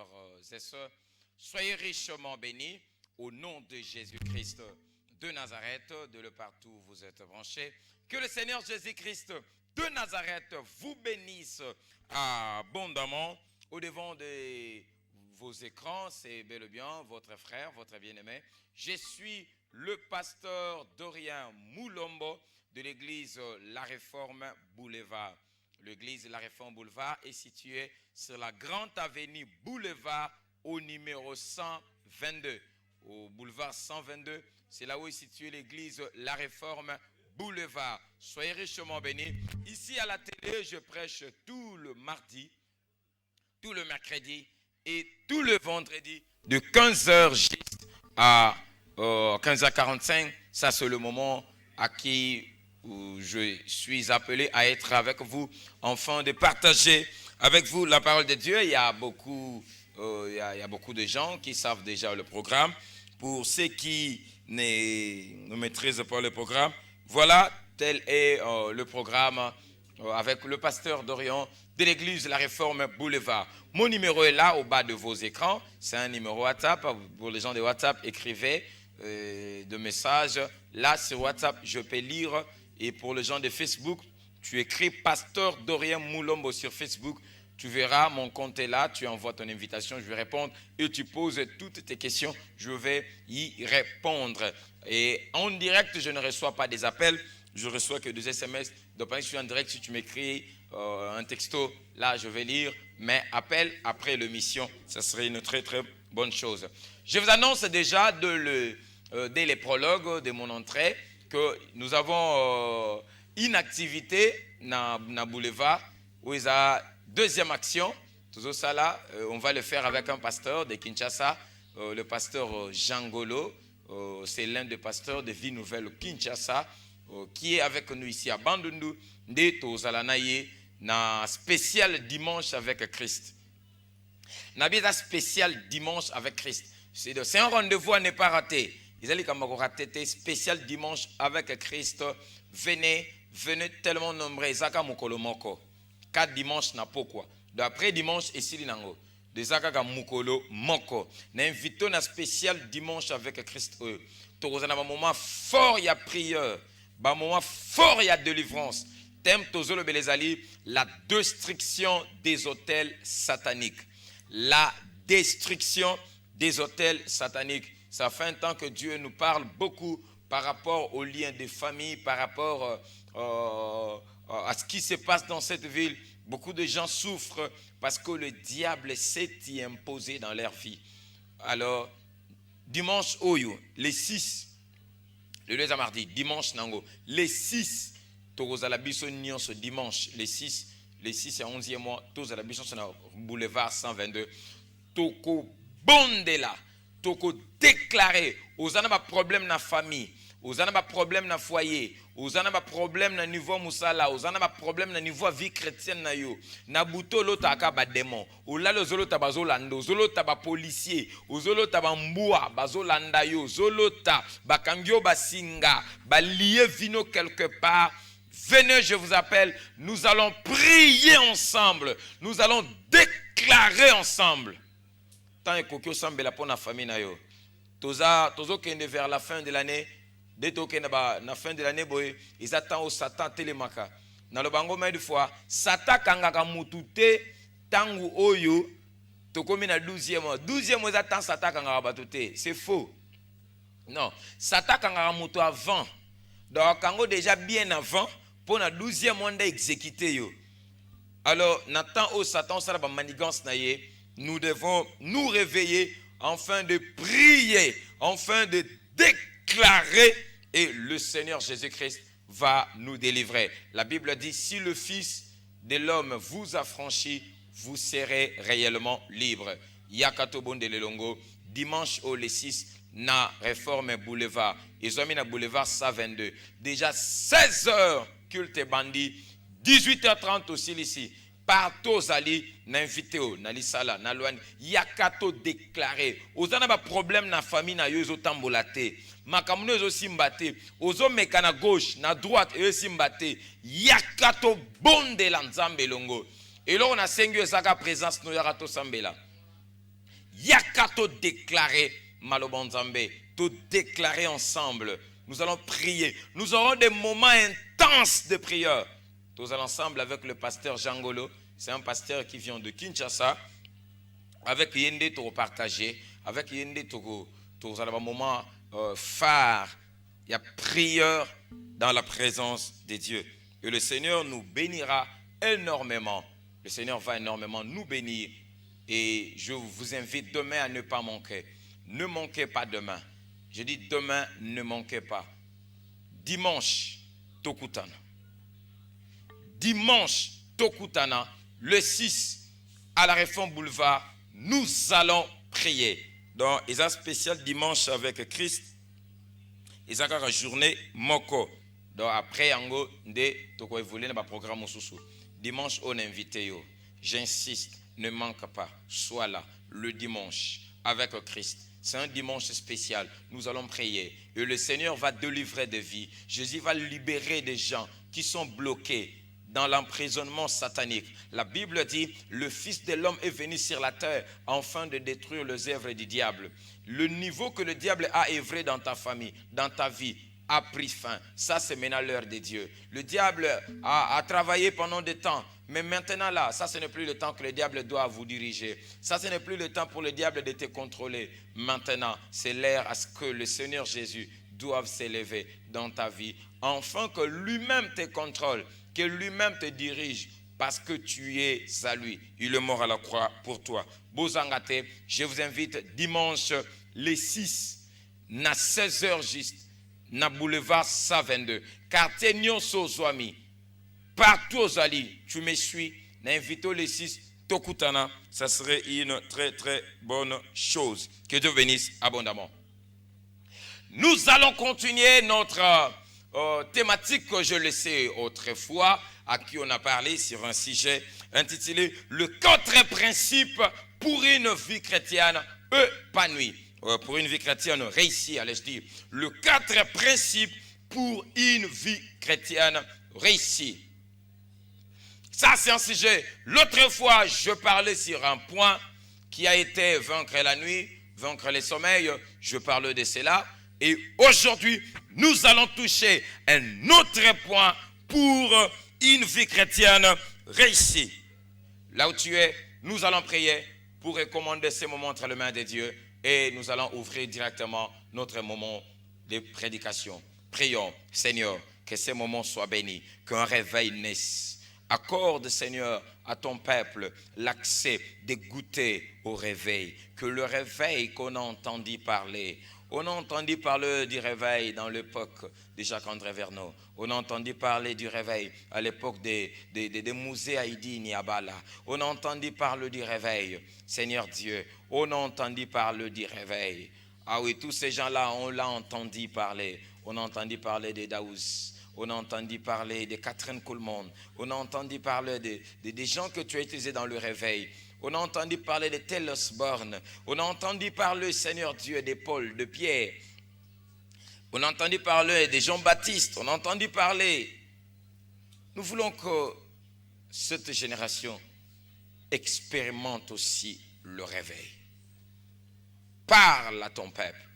frères et sœurs, soyez richement bénis au nom de Jésus-Christ de Nazareth, de le partout où vous êtes branchés. Que le Seigneur Jésus-Christ de Nazareth vous bénisse abondamment au devant de vos écrans. C'est bel et bien votre frère, votre bien-aimé. Je suis le pasteur Dorien Moulombo de l'église La Réforme Boulevard. L'église La Réforme Boulevard est située sur la grande avenue Boulevard au numéro 122. Au boulevard 122, c'est là où est située l'église La Réforme Boulevard. Soyez richement bénis. Ici à la télé, je prêche tout le mardi, tout le mercredi et tout le vendredi de 15h juste à 15h45. Ça, c'est le moment à qui je suis appelé à être avec vous, afin de partager avec vous la parole de Dieu. Il y a beaucoup de gens qui savent déjà le programme. Pour ceux qui ne maîtrisent pas le programme, voilà, tel est le programme avec le pasteur Dorian de l'église La Réforme Boulevard. Mon numéro est là au bas de vos écrans. C'est un numéro WhatsApp. Pour les gens de WhatsApp, écrivez de messages. Là, sur WhatsApp, je peux lire. Et pour les gens de Facebook, tu écris pasteur Dorien Moulombo sur Facebook. Tu verras, mon compte est là, tu envoies ton invitation, je vais répondre et tu poses toutes tes questions, je vais y répondre. Et en direct, je ne reçois pas des appels, je reçois que des SMS. Donc, pendant que je suis en direct, si tu m'écris un texto, là, je vais lire. Mais appel après l'émission, ça serait une très, très bonne chose. Je vous annonce déjà dès les prologues de mon entrée que nous avons une activité dans le boulevard où il y a deuxième action. Tout ça là, on va le faire avec un pasteur de Kinshasa, le pasteur Jean Golo. C'est l'un des pasteurs de Vie Nouvelle Kinshasa qui est avec nous ici à Bandundu. De Tozalanaye, na spécial dimanche avec Christ. Nabida spécial dimanche avec Christ. C'est un rendez-vous à ne pas rater. Ils allaient comme rater spécial dimanche avec Christ. Venez tellement nombreux. Zaka mukolo moko. 4 dimanches na pourquoi. D'après dimanche et sili nango. De zaka mukolo moko. Na invité na spécial dimanche avec Christ. Tozana ba moment fort il y a prière. Ba moment fort il y a délivrance. Thème tozolo belezali la destruction des hôtels sataniques. La destruction des hôtels sataniques. Ça fait un temps que Dieu nous parle beaucoup par rapport aux liens des familles, par rapport à ce qui se passe dans cette ville. Beaucoup de gens souffrent parce que le diable s'est y imposé dans leur vie. Alors, dimanche, les 6, le 2 mardi, dimanche, nango, les 6, ce dimanche, les 6 et 11e mois, tous à la bichon, boulevard 122, toko bondela. Toko déclaré aux ana problème na famille, aux ana problème na foyer, aux ana problème na niveau musala, aux ana problème na niveau vie chrétienne na yo, na buto lota ka ba démon, ou la lo zolo tabazolando, zolo taba policier, ou zolo taba mbua bazolanda yo, zolota bakangyo basinga, ba lié vino quelque part. Venez, je vous appelle, nous allons prier ensemble, nous allons déclarer ensemble. Tant et kokyo sambela pour la famille na yo. Tozo kende vers la fin de l'année. Dès que na fin de l'année boy, ils attendent au Satan télémaka. Na le bango mai de fois, Satan kangaka mutute tangu oyo tokomi na 12e mois. 12e mois attend Satan kangaka batute. C'est faux. Non, Satan kangaka mutu avant. Donc kango déjà bien avant pour na 12e mois d'exécuter yo. Alors, n'attend au Satan ça la manigance na ye. Nous devons nous réveiller afin de prier, afin de déclarer et le Seigneur Jésus-Christ va nous délivrer. La Bible dit, si le Fils de l'homme vous affranchit, vous serez réellement libre. Yakato Bonde Lelongo, dimanche au les 6, na Réforme Boulevard. Ils ont mis na Boulevard 122. Déjà 16h, culte bandit, 18h30 aussi ici. Partout ali n'invité na lisala na loine yakato déclaré aux ana ba problème na famille na yo zo tambolate makamuno zo simbate ozo meka na gauche na droite et simbate yakato bonde la nzambe longo et là on a sengyo saka présence no yakato sambela Yaka to déclarer Malobonzambe, to déclarer ensemble. Nous allons prier. Nous aurons des moments intenses de prière. Tous ensemble avec le pasteur Jangolo. C'est un pasteur qui vient de Kinshasa. Avec Yende to partager. Avec Yende to allons un moment phare. Il y a prière dans la présence de Dieu. Et le Seigneur nous bénira énormément. Le Seigneur va énormément nous bénir. Et je vous invite demain à ne pas manquer. Ne manquez pas demain. Je dis demain, ne manquez pas. Dimanche, Tokutana. Dimanche, Tokutana, le 6, à la Réforme Boulevard, nous allons prier. Donc, il y a un spécial dimanche avec Christ. Il y a une journée moko. Donc, après, on a évolué dans le programme. Dimanche, on est invité. J'insiste, ne manque pas. Sois là, le dimanche, avec Christ. C'est un dimanche spécial. Nous allons prier. Et le Seigneur va délivrer des vies. Jésus va libérer des gens qui sont bloqués dans l'emprisonnement satanique. La Bible dit, le Fils de l'homme est venu sur la terre afin de détruire les œuvres du diable. Le niveau que le diable a œuvré dans ta famille, dans ta vie, a pris fin. Ça, c'est maintenant l'heure de Dieu. Le diable a travaillé pendant des temps. Mais maintenant là, ça ce n'est plus le temps que le diable doit vous diriger. Ça ce n'est plus le temps pour le diable de te contrôler. Maintenant, c'est l'heure à ce que le Seigneur Jésus doive s'élever dans ta vie. Afin que lui-même te contrôle, que lui-même te dirige. Parce que tu es à lui. Il est mort à la croix pour toi. Bozangate, je vous invite dimanche les 6, na 16h juste, na boulevard 122. Quartier Nyonso Zoami. Partout aux alliés, tu me suis, n'invitons les 6, Tokutana, ça serait une très très bonne chose. Que Dieu bénisse abondamment. Nous allons continuer notre thématique que je laissais autrefois, à qui on a parlé sur un sujet intitulé « Le 4 principes pour une vie chrétienne épanouie ». Pour une vie chrétienne réussie, allais-je dire. Le 4 principes pour une vie chrétienne réussie. Ça, c'est un sujet. L'autre fois, je parlais sur un point qui a été vaincre la nuit, vaincre les sommeils. Je parle de cela. Et aujourd'hui, nous allons toucher un autre point pour une vie chrétienne réussie. Là où tu es, nous allons prier pour recommander ces moments entre les mains de Dieu. Et nous allons ouvrir directement notre moment de prédication. Prions, Seigneur, que ces moments soient bénis, qu'un réveil naisse. Accorde, Seigneur, à ton peuple l'accès de goûter au réveil. Que le réveil qu'on a entendu parler, on a entendu parler du réveil dans l'époque de Jacques-André Verneau. On a entendu parler du réveil à l'époque des musées Haïdi Niabala. On a entendu parler du réveil, Seigneur Dieu. On a entendu parler du réveil. Ah oui, tous ces gens-là, on l'a entendu parler. On a entendu parler de Daouz. On a entendu parler de Catherine Coulmont. On a entendu parler des gens que tu as utilisés dans le réveil. On a entendu parler de Tel Osborne. On a entendu parler, Seigneur Dieu, de Paul, de Pierre. On a entendu parler de Jean-Baptiste. On a entendu parler. Nous voulons que cette génération expérimente aussi le réveil. Parle à ton peuple.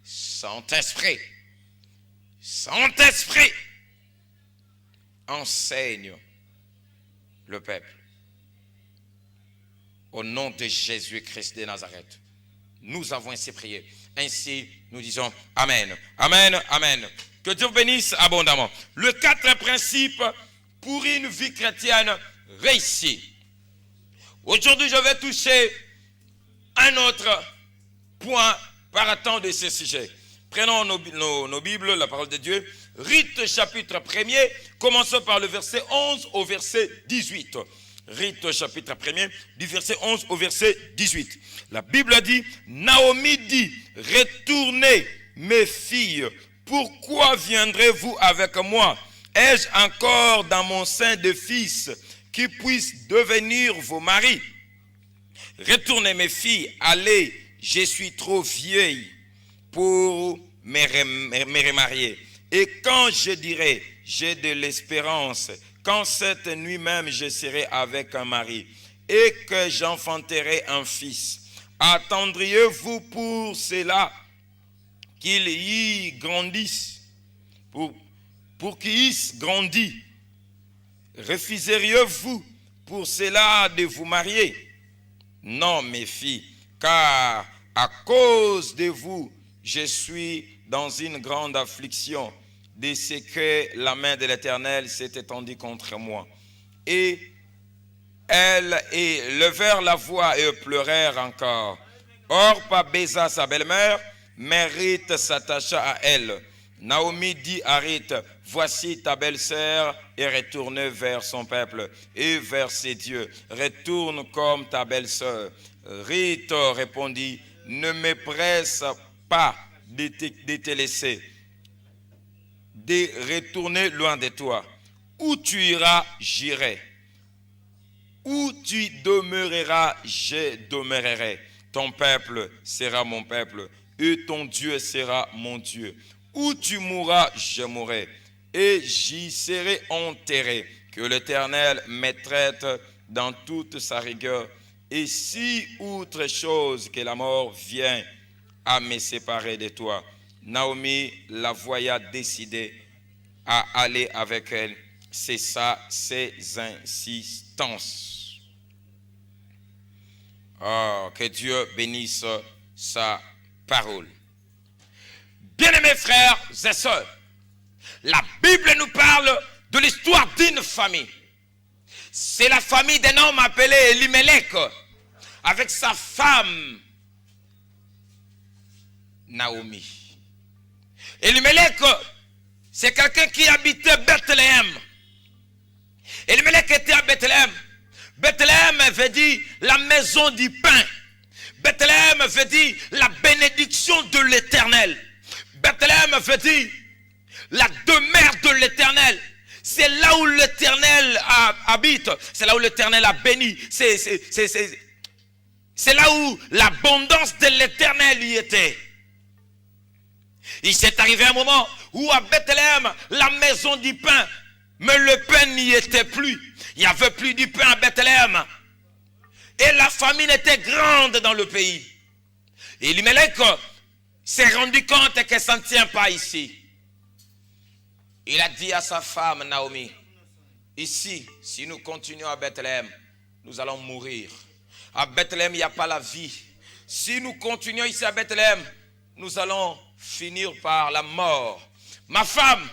Saint-Esprit. Saint-Esprit, enseigne le peuple. Au nom de Jésus-Christ de Nazareth, nous avons ainsi prié. Ainsi, nous disons Amen. Amen, Amen. Que Dieu vous bénisse abondamment. Le 4 principes pour une vie chrétienne réussie. Aujourd'hui, je vais toucher un autre point partant de ce sujet. Prenons nos Bibles, la parole de Dieu. Rite chapitre 1er, commençons par le verset 11 au verset 18. Rite chapitre 1er, du verset 11 au verset 18. La Bible dit, Naomi dit, retournez mes filles, pourquoi viendrez-vous avec moi? Ai-je encore dans mon sein de fils qui puissent devenir vos maris? Retournez mes filles, allez, je suis trop vieille pour me remarier. Et quand je dirai, j'ai de l'espérance, quand cette nuit même je serai avec un mari et que j'enfanterai un fils, Attendriez-vous pour cela qu'il y grandisse, pour qu'il grandisse? Refuseriez-vous pour cela de vous marier? Non, mes filles, car à cause de vous, je suis dans une grande affliction de ce que la main de l'Éternel s'est étendue contre moi. Et elles levèrent la voix et pleurèrent encore. Orpa baisa sa belle-mère, mais Ruth s'attacha à elle. Naomi dit à Ruth, voici ta belle-sœur, et retourne vers son peuple et vers ses dieux. Retourne comme ta belle-sœur. Ruth répondit, ne me presse pas de te laisser, de retourner loin de toi. Où tu iras, j'irai. Où tu demeureras, je demeurerai. Ton peuple sera mon peuple, et ton Dieu sera mon Dieu. Où tu mourras, je mourrai, et j'y serai enterré. Que l'Éternel me traite dans toute sa rigueur. Et si autre chose que la mort vient à me séparer de toi. Naomi la voya décidée à aller avec elle. C'est ça, ses insistances. Oh, que Dieu bénisse sa parole. Bien-aimés frères et sœurs, la Bible nous parle de l'histoire d'une famille. C'est la famille d'un homme appelé Elimelech avec sa femme Naomi. Elimelech, c'est quelqu'un qui habitait Bethléem. Elimelech était à Bethléem. Bethléem veut dire la maison du pain. Bethléem veut dire la bénédiction de l'Éternel. Bethléem veut dire la demeure de l'Éternel. C'est là où l'Éternel habite. C'est là où l'Éternel a béni. C'est là où l'abondance de l'Éternel y était. Il s'est arrivé un moment où à Bethléem, la maison du pain, mais le pain n'y était plus. Il n'y avait plus du pain à Bethléem. Et la famine était grande dans le pays. Et Elimelech s'est rendu compte que ça ne tient pas ici. Il a dit à sa femme Naomi, ici, si nous continuons à Bethléem, nous allons mourir. À Bethléem, il n'y a pas la vie. Si nous continuons ici à Bethléem, nous allons finir par la mort. Ma femme,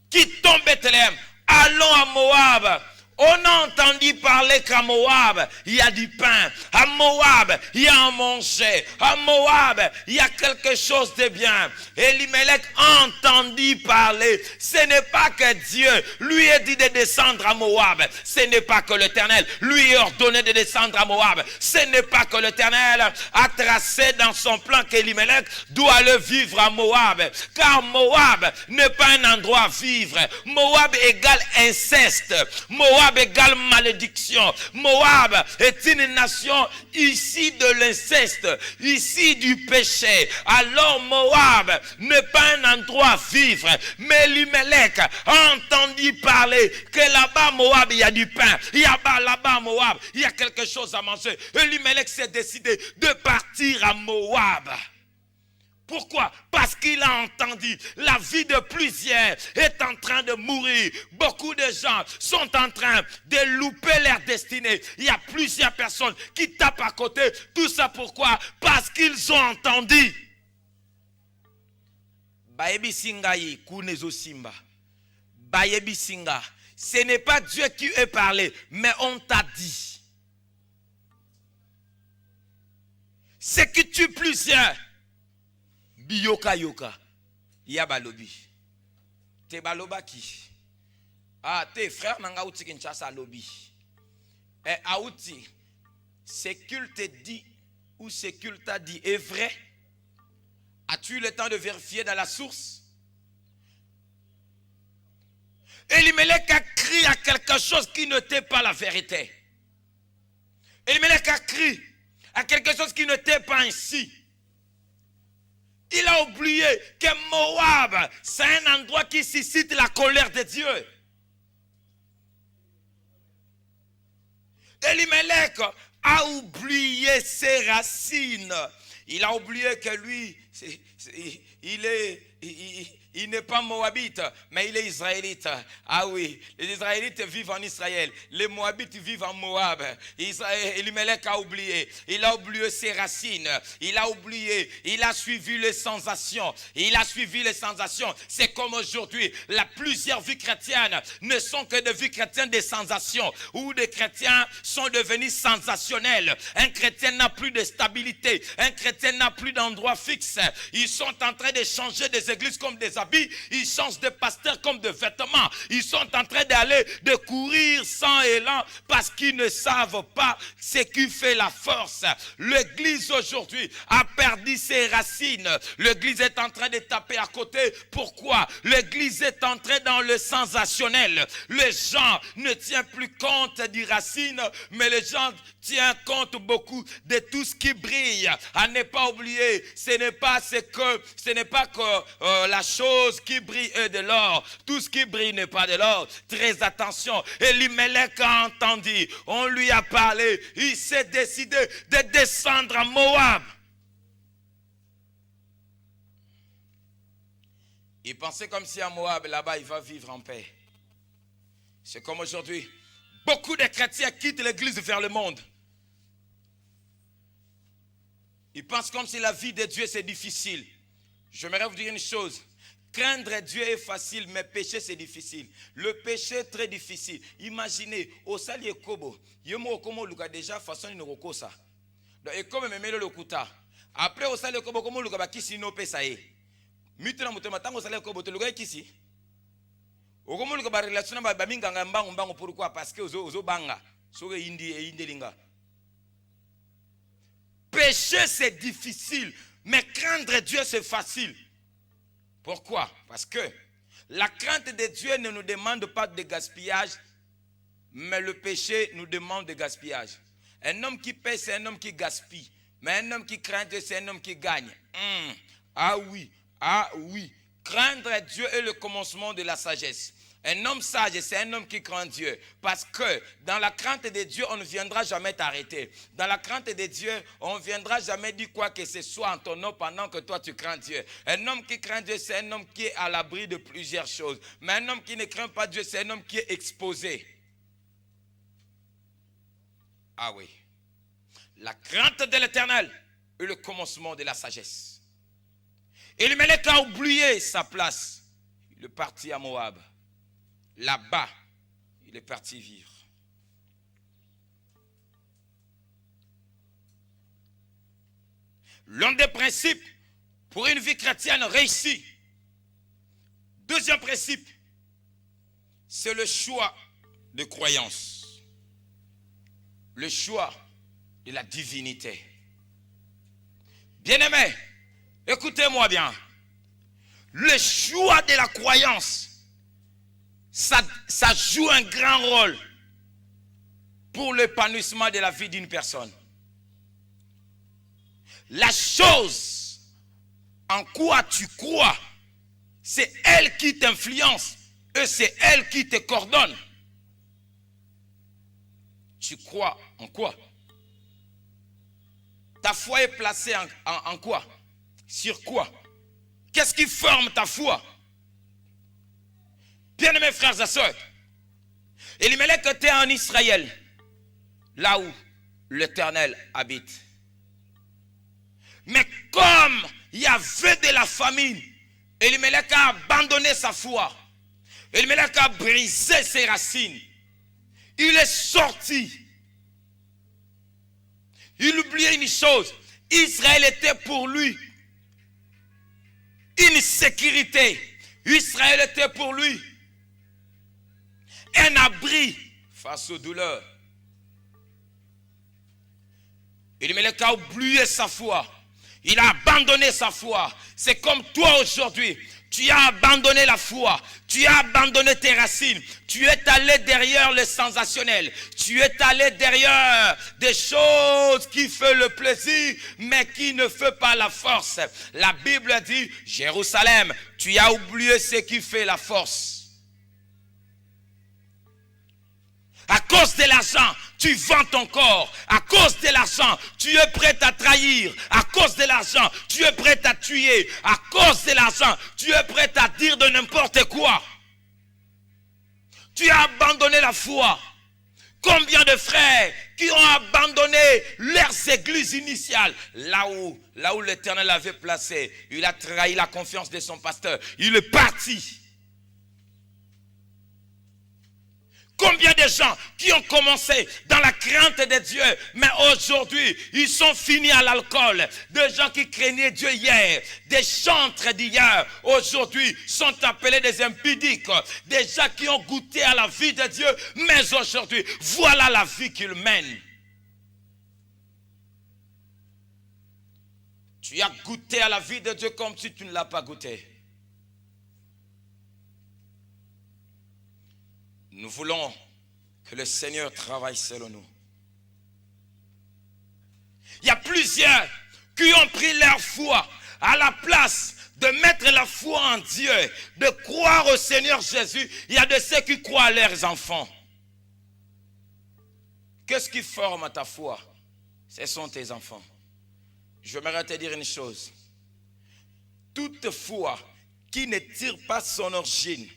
quittons Bethléem, allons à Moab. On a entendu parler qu'à Moab, il y a du pain. À Moab, il y a à manger. À Moab, il y a quelque chose de bien. Elimelech a entendu parler. Ce n'est pas que Dieu lui ait dit de descendre à Moab. Ce n'est pas que l'Éternel lui ait ordonné de descendre à Moab. Ce n'est pas que l'Éternel a tracé dans son plan qu'Elimelech doit aller vivre à Moab. Car Moab n'est pas un endroit à vivre. Moab égale inceste. Moab égale malédiction. Moab est une nation ici de l'inceste, ici du péché. Alors Moab n'est pas un endroit à vivre. Mais Elimelech a entendu parler que là-bas Moab il y a du pain. Il y a là-bas Moab il y a quelque chose à manger. Elimelech s'est décidé de partir à Moab. Pourquoi? Parce qu'il a entendu la vie de plusieurs est en train de mourir. Beaucoup de gens sont en train de louper leur destinée. Il y a plusieurs personnes qui tapent à côté. Tout ça pourquoi? Parce qu'ils ont entendu. Baebi singa yi kunezo simba. Baebi singa. Ce n'est pas Dieu qui a parlé, mais on t'a dit. Ce qui tue plusieurs. Yoka yoka ya balobi te baloba ki te frère nanga outi Kinshasa lobi outi ce qu'il te dit ou ce qu'il t'a dit est vrai. As-tu eu le temps de vérifier dans la source? Elimelech a crié à quelque chose qui n'était pas la vérité. Elimelech a crié à quelque chose qui n'était pas ainsi. Il a oublié que Moab, c'est un endroit qui suscite la colère de Dieu. Elimelech a oublié ses racines. Il a oublié que lui, il n'est pas moabite, mais il est israélite. Ah oui, les Israélites vivent en Israël. Les Moabites vivent en Moab. Elimelech a oublié. Il a oublié ses racines. Il a oublié. Il a suivi les sensations. Il a suivi les sensations. C'est comme aujourd'hui. Plusieurs vies chrétiennes ne sont que des vies chrétiennes des sensations. Où des chrétiens sont devenus sensationnels. Un chrétien n'a plus de stabilité. Un chrétien n'a plus d'endroit fixe. Ils sont en train de changer des églises comme des habits, ils changent de pasteur comme de vêtements. Ils sont en train de courir sans élan parce qu'ils ne savent pas ce qui fait la force. L'église aujourd'hui a perdu ses racines. L'église est en train de taper à côté. Pourquoi? L'église est entrée dans le sensationnel. Les gens ne tiennent plus compte des racines, mais les gens tiennent compte beaucoup de tout ce qui brille. À ne pas oublier, ce n'est pas que la chose qui brille est de l'or. Tout ce qui brille n'est pas de l'or. Très attention. Elimelech a entendu. On lui a parlé. Il s'est décidé de descendre à Moab. Il pensait comme si à Moab, là-bas, il va vivre en paix. C'est comme aujourd'hui. Beaucoup de chrétiens quittent l'église vers le monde. Ils pensent comme si la vie de Dieu c'est difficile. J'aimerais vous dire une chose. Craindre Dieu est facile, mais pécher c'est difficile. Le péché est très difficile. Imaginez, au sali ekobo, yemo komo luka déjà façon ni roko ça. Donc et comme memelo le kuta. Après au sali ekobo komo luka ba kisi no pesa e. Mituna mutema tango sali ekobo to luka kisi. Okomo luka ba relation ba minganga mbango mbango pourquoi? Parce que ozo banga. Soge indi e indelinga. Pécher c'est difficile, mais craindre Dieu c'est facile. Pourquoi? Parce que la crainte de Dieu ne nous demande pas de gaspillage, mais le péché nous demande de gaspillage. Un homme qui paie, c'est un homme qui gaspille. Mais un homme qui craint Dieu, c'est un homme qui gagne. Ah oui, ah oui. Craindre Dieu est le commencement de la sagesse. Un homme sage, c'est un homme qui craint Dieu. Parce que dans la crainte de Dieu, on ne viendra jamais t'arrêter. Dans la crainte de Dieu, on ne viendra jamais dire quoi que ce soit en ton nom pendant que toi tu crains Dieu. Un homme qui craint Dieu, c'est un homme qui est à l'abri de plusieurs choses. Mais un homme qui ne craint pas Dieu, c'est un homme qui est exposé. Ah oui. La crainte de l'Éternel est le commencement de la sagesse. Elimelech a oublié sa place. Il est parti à Moab. Là-bas, il est parti vivre. L'un des principes pour une vie chrétienne réussie. Deuxième principe, c'est le choix de croyance. Le choix de la divinité. Bien-aimés, écoutez-moi bien. Le choix de la croyance, ça joue un grand rôle pour l'épanouissement de la vie d'une personne. La chose en quoi tu crois, c'est elle qui t'influence et c'est elle qui te coordonne. Tu crois en quoi? Ta foi est placée en quoi? Sur quoi? Qu'est-ce qui forme ta foi? Bien-aimés frères et sœurs, Elimelech était en Israël, là où l'Éternel habite. Mais comme il y avait de la famine, Elimelech a abandonné sa foi. Elimelech a brisé ses racines. Il est sorti. Il oubliait une chose. Israël était pour lui une sécurité. Israël était pour lui un abri face aux douleurs. Elimelech a oublié sa foi. Il a abandonné sa foi. C'est comme toi aujourd'hui. Tu as abandonné la foi. Tu as abandonné tes racines. Tu es allé derrière le sensationnel. Tu es allé derrière des choses qui font le plaisir, mais qui ne font pas la force. La Bible dit, Jérusalem, tu as oublié ce qui fait la force. À cause de l'argent, Tu vends ton corps à cause de l'argent. Tu es prêt à trahir à cause de l'argent. Tu es prêt à tuer à cause de l'argent. Tu es prêt à dire de n'importe quoi. Tu as abandonné la foi. Combien de frères qui ont abandonné leurs églises initiales, là où l'Éternel l'avait placé, il a trahi la confiance de son pasteur. Il est parti. Combien de gens qui ont commencé dans la crainte de Dieu, mais aujourd'hui, ils sont finis à l'alcool. Des gens qui craignaient Dieu hier, des chantres d'hier, aujourd'hui, sont appelés des impudiques. Des gens qui ont goûté à la vie de Dieu, mais aujourd'hui, voilà la vie qu'ils mènent. Tu as goûté à la vie de Dieu comme si tu ne l'as pas goûté. Nous voulons que le Seigneur travaille selon nous. Il y a plusieurs qui ont pris leur foi à la place de mettre la foi en Dieu, de croire au Seigneur Jésus. Il y a de ceux qui croient à leurs enfants. Qu'est-ce qui forme ta foi? Ce sont tes enfants. J'aimerais te dire une chose. Toute foi qui ne tire pas son origine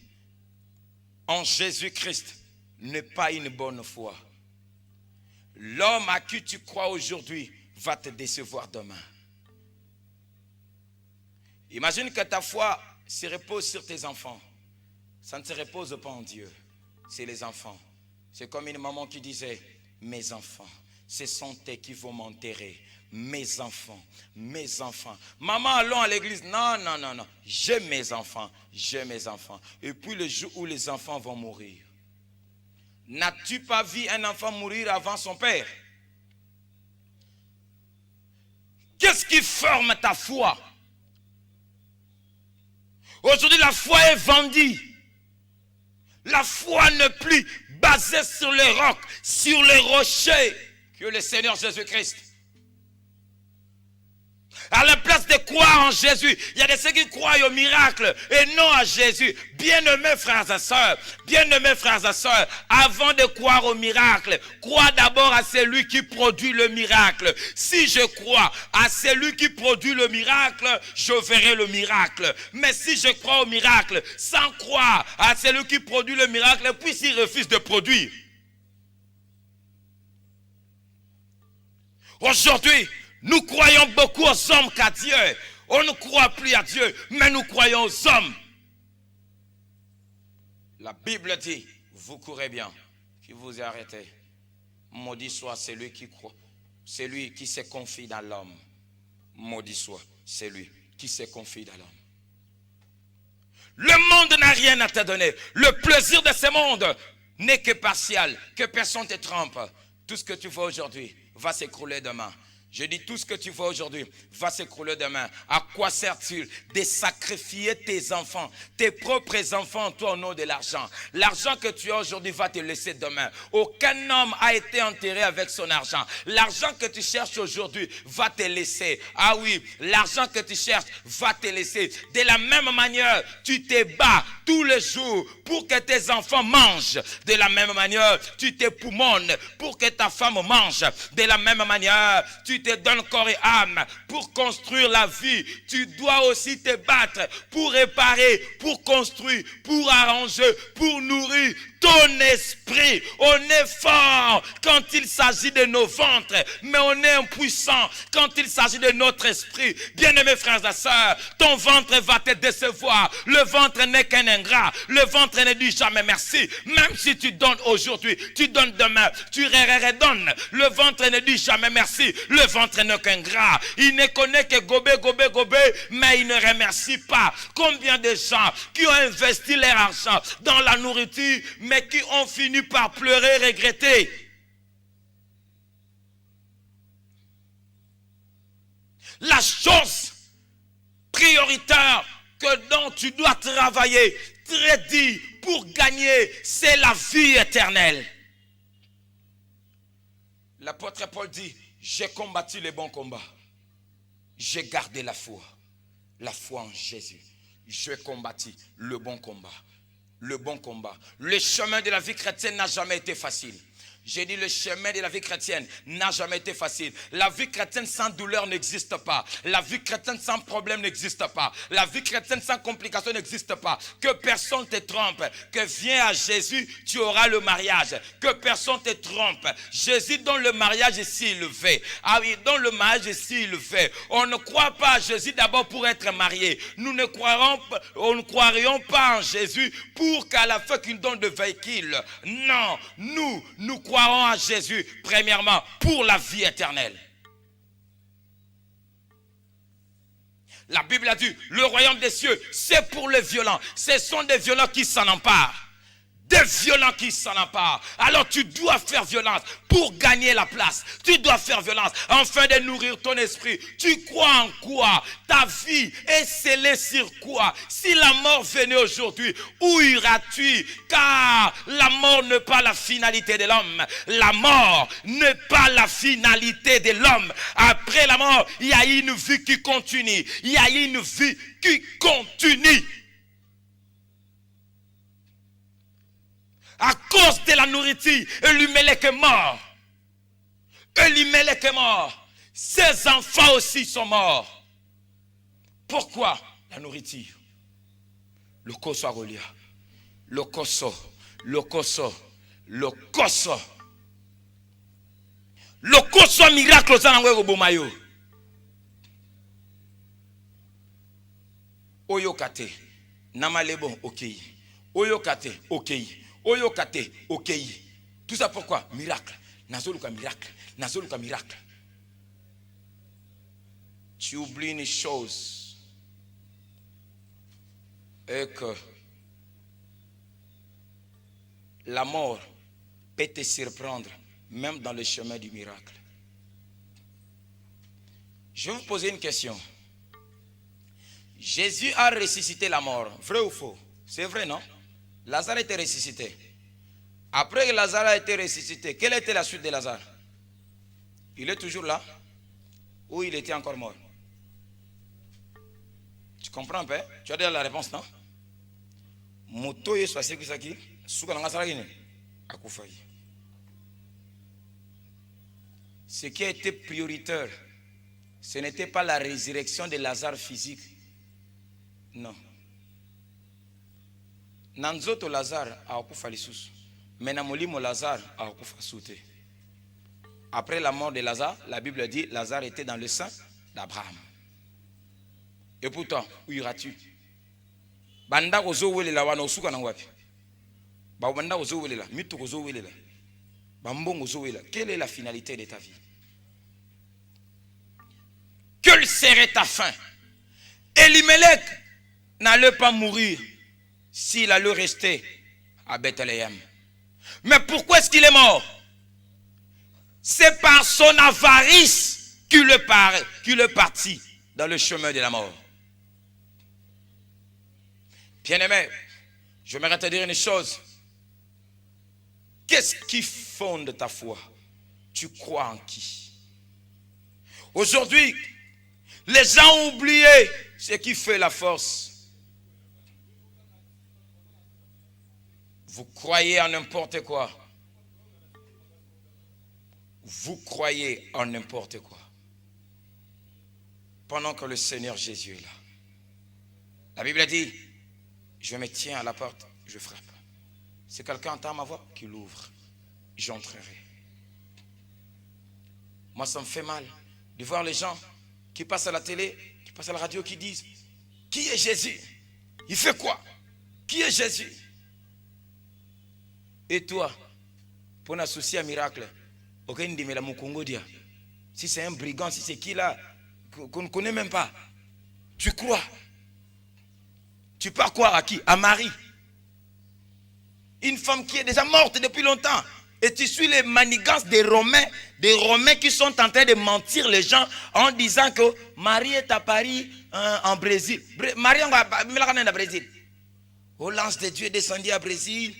en Jésus-Christ n'est pas une bonne foi. L'homme à qui tu crois aujourd'hui va te décevoir demain. Imagine que ta foi se repose sur tes enfants. Ça ne se repose pas en Dieu. C'est les enfants. C'est comme une maman qui disait, mes enfants, ce sont eux qui vont m'enterrer. Mes enfants, mes enfants. Maman, allons à l'église. Non, non, non, non. J'ai mes enfants, j'ai mes enfants. Et puis le jour où les enfants vont mourir. N'as-tu pas vu un enfant mourir avant son père? Qu'est-ce qui forme ta foi? Aujourd'hui, la foi est vendue. La foi n'est plus basée sur les rocs, sur les rochers que le Seigneur Jésus-Christ. À la place de croire en Jésus, il y a de ceux qui croient au miracle et non à Jésus. Bien-aimés frères et sœurs, avant de croire au miracle, crois d'abord à celui qui produit le miracle. Si je crois à celui qui produit le miracle, je verrai le miracle. Mais si je crois au miracle sans croire à celui qui produit le miracle, puis s'il refuse de produire. Aujourd'hui, nous croyons beaucoup aux hommes qu'à Dieu. On ne croit plus à Dieu, mais nous croyons aux hommes. La Bible dit, vous courez bien, qui vous arrêtez. Maudit soit celui qui croit, celui qui se confie dans l'homme. Maudit soit celui qui se confie dans l'homme. Le monde n'a rien à te donner. Le plaisir de ce monde n'est que partiel, que personne ne te trompe. Tout ce que tu vois aujourd'hui va s'écrouler demain. Je dis tout ce que tu vois aujourd'hui va s'écrouler demain. À quoi sert-il de sacrifier tes enfants, tes propres enfants, toi au nom de l'argent? L'argent que tu as aujourd'hui va te laisser demain. Aucun homme a été enterré avec son argent. L'argent que tu cherches aujourd'hui va te laisser. Ah oui, l'argent que tu cherches va te laisser. De la même manière, tu te bats tous les jours pour que tes enfants mangent. De la même manière, tu te poumonnes pour que ta femme mange. De la même manière, tu te donnes corps et âme pour construire la vie. Tu dois aussi te battre pour réparer, pour construire, pour arranger, pour nourrir ton esprit. On est fort quand il s'agit de nos ventres, mais on est impuissant quand il s'agit de notre esprit. Bien-aimés frères et sœurs, ton ventre va te décevoir. Le ventre n'est qu'un ingrat. Le ventre ne dit jamais merci. Même si tu donnes aujourd'hui, tu donnes demain, tu redonnes. Le ventre ne dit jamais merci. Le ventre n'est qu'un gras. Il ne connaît que gober, gober, gober, mais il ne remercie pas. Combien de gens qui ont investi leur argent dans la nourriture, mais qui ont fini par pleurer, regretter. La chose prioritaire dont tu dois travailler, très dit, pour gagner, c'est la vie éternelle. L'apôtre Paul dit, j'ai combattu le bon combat. J'ai gardé la foi en Jésus. J'ai combattu le bon combat. Le bon combat. Le chemin de la vie chrétienne n'a jamais été facile. J'ai dit le chemin de la vie chrétienne n'a jamais été facile. La vie chrétienne sans douleur n'existe pas. La vie chrétienne sans problème n'existe pas. La vie chrétienne sans complication n'existe pas. Que personne te trompe. Que viens à Jésus, tu auras le mariage. Que personne te trompe. Jésus dans le mariage ici, il le fait. Ah oui, dans le mariage ici, il le fait. On ne croit pas à Jésus d'abord pour être marié. Nous ne croirions pas en Jésus pour qu'à la fin qu'il donne de véhicule. Non, nous croirons à Jésus premièrement pour la vie éternelle. La Bible a dit, le royaume des cieux, c'est pour les violents. Ce sont des violents qui s'en emparent. Des violents qui s'en emparent. Alors tu dois faire violence pour gagner la place. Tu dois faire violence afin de nourrir ton esprit. Tu crois en quoi? Ta vie est scellée sur quoi? Si la mort venait aujourd'hui, où iras-tu? Car la mort n'est pas la finalité de l'homme. La mort n'est pas la finalité de l'homme. Après la mort, il y a une vie qui continue. Il y a une vie qui continue. À cause de la nourriture, Elimelech est mort. Elimelech est mort. Ses enfants aussi sont morts. Pourquoi? La nourriture. Le koso agolia. Le koso. Le koso. Le koso. Le koso miracle zanangwe bomayo. Oyokate. Namalebo okei. Oyokate okei. Oyokate, okei. Tout ça pourquoi? Miracle. Nazoluka miracle. Nazoluka miracle. Tu oublies une chose. Et que la mort peut te surprendre même dans le chemin du miracle. Je vais vous poser une question. Jésus a ressuscité la mort. Vrai ou faux? C'est vrai, non? Lazare était ressuscité. Après que Lazare a été ressuscité, quelle était la suite de Lazare? Il est toujours là ou il était encore mort? Tu comprends un peu? Tu as déjà la réponse, non? Moto est soissé que ça qui ce qui a été prioritaire, ce n'était pas la résurrection de Lazare physique. Non. Nanzoto Lazare a okufa lisusu. Mais namolimo Lazare a okufa soute. Après la mort de Lazare, la Bible dit Lazare était dans le sein d'Abraham. Et pourtant, où iras-tu? Banda kozo welela wana osuka na wapi? Ba banda kozo welela, mitu kozo welela. Bambongo kozo welela. Quelle est la finalité de ta vie? Quelle serait ta fin? Elimelech n'allait pas mourir s'il allait rester à Bethléem. Mais pourquoi est-ce qu'il est mort? C'est par son avarice qu'il est parti dans le chemin de la mort. Bien-aimé, j'aimerais te dire une chose. Qu'est-ce qui fonde ta foi? Tu crois en qui? Aujourd'hui, les gens ont oublié ce qui fait la force. Vous croyez en n'importe quoi. Vous croyez en n'importe quoi. Pendant que le Seigneur Jésus est là. La Bible dit, je me tiens à la porte, je frappe. Si quelqu'un entend ma voix, qu'il ouvre, j'entrerai. Moi, ça me fait mal de voir les gens qui passent à la télé, qui passent à la radio, qui disent, qui est Jésus? Il fait quoi? Qui est Jésus? Et toi, pour un souci à miracle, si c'est un brigand, si c'est qui là, qu'on ne connaît même pas, tu crois? Tu pars croire à qui? À Marie. Une femme qui est déjà morte depuis longtemps. Et tu suis les manigances des Romains qui sont en train de mentir les gens en disant que Marie est à Paris, en Brésil. Marie est à Brésil. Oh, l'ange de Dieu est descendu à Brésil.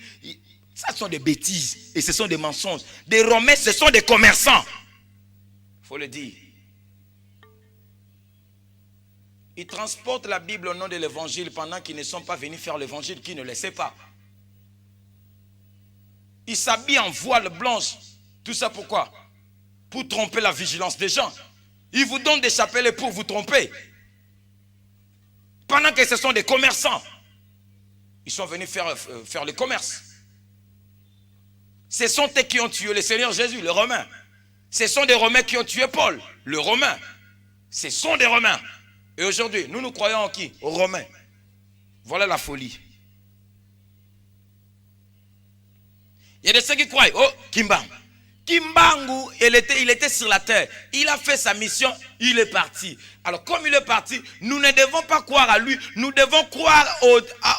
Ça sont des bêtises et ce sont des mensonges. Des Romains, ce sont des commerçants. Il faut le dire. Ils transportent la Bible au nom de l'évangile pendant qu'ils ne sont pas venus faire l'évangile, qu'ils ne le savent pas. Ils s'habillent en voile blanche Tout ça pourquoi? Pour tromper la vigilance des gens. Ils vous donnent des chapelets pour vous tromper. Pendant que ce sont des commerçants. Ils sont venus faire le commerce. Ce sont eux qui ont tué le Seigneur Jésus, le Romain. Ce sont des Romains qui ont tué Paul, le Romain. Ce sont des Romains. Et aujourd'hui, nous croyons en qui? Aux Romains. Voilà la folie. Il y a des ceux qui croient, oh, Kimbangu. Kimbangu, il était sur la terre. Il a fait sa mission, il est parti. Alors comme il est parti, nous ne devons pas croire à lui. Nous devons croire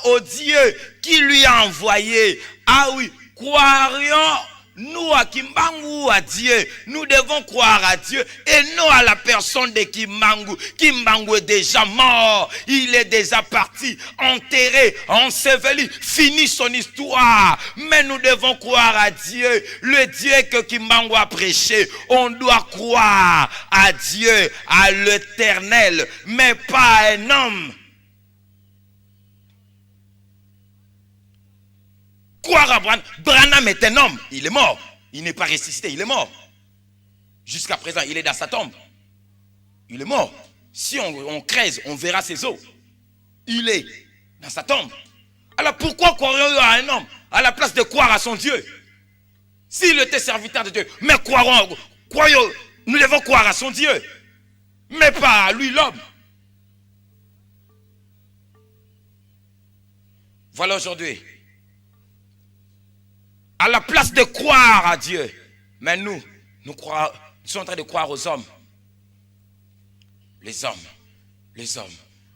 au Dieu qui lui a envoyé. Ah oui, croirions nous à Kimbangu ou à Dieu. Nous devons croire à Dieu et non à la personne de Kimbangu. Kimbangu est déjà mort. Il est déjà parti, enterré, enseveli, fini son histoire. Mais nous devons croire à Dieu, le Dieu que Kimbangu a prêché. On doit croire à Dieu, à l'Éternel, mais pas à un homme. Croire à Branham. Branham est un homme. Il est mort. Il n'est pas ressuscité. Il est mort. Jusqu'à présent, il est dans sa tombe. Il est mort. Si on creuse, on verra ses os. Il est dans sa tombe. Alors pourquoi croirions-nous à un homme à la place de croire à son Dieu? S'il était serviteur de Dieu. Mais croyons, nous devons croire à son Dieu. Mais pas à lui, l'homme. Voilà aujourd'hui. À la place de croire à Dieu, mais nous sommes en train de croire aux hommes. Les hommes.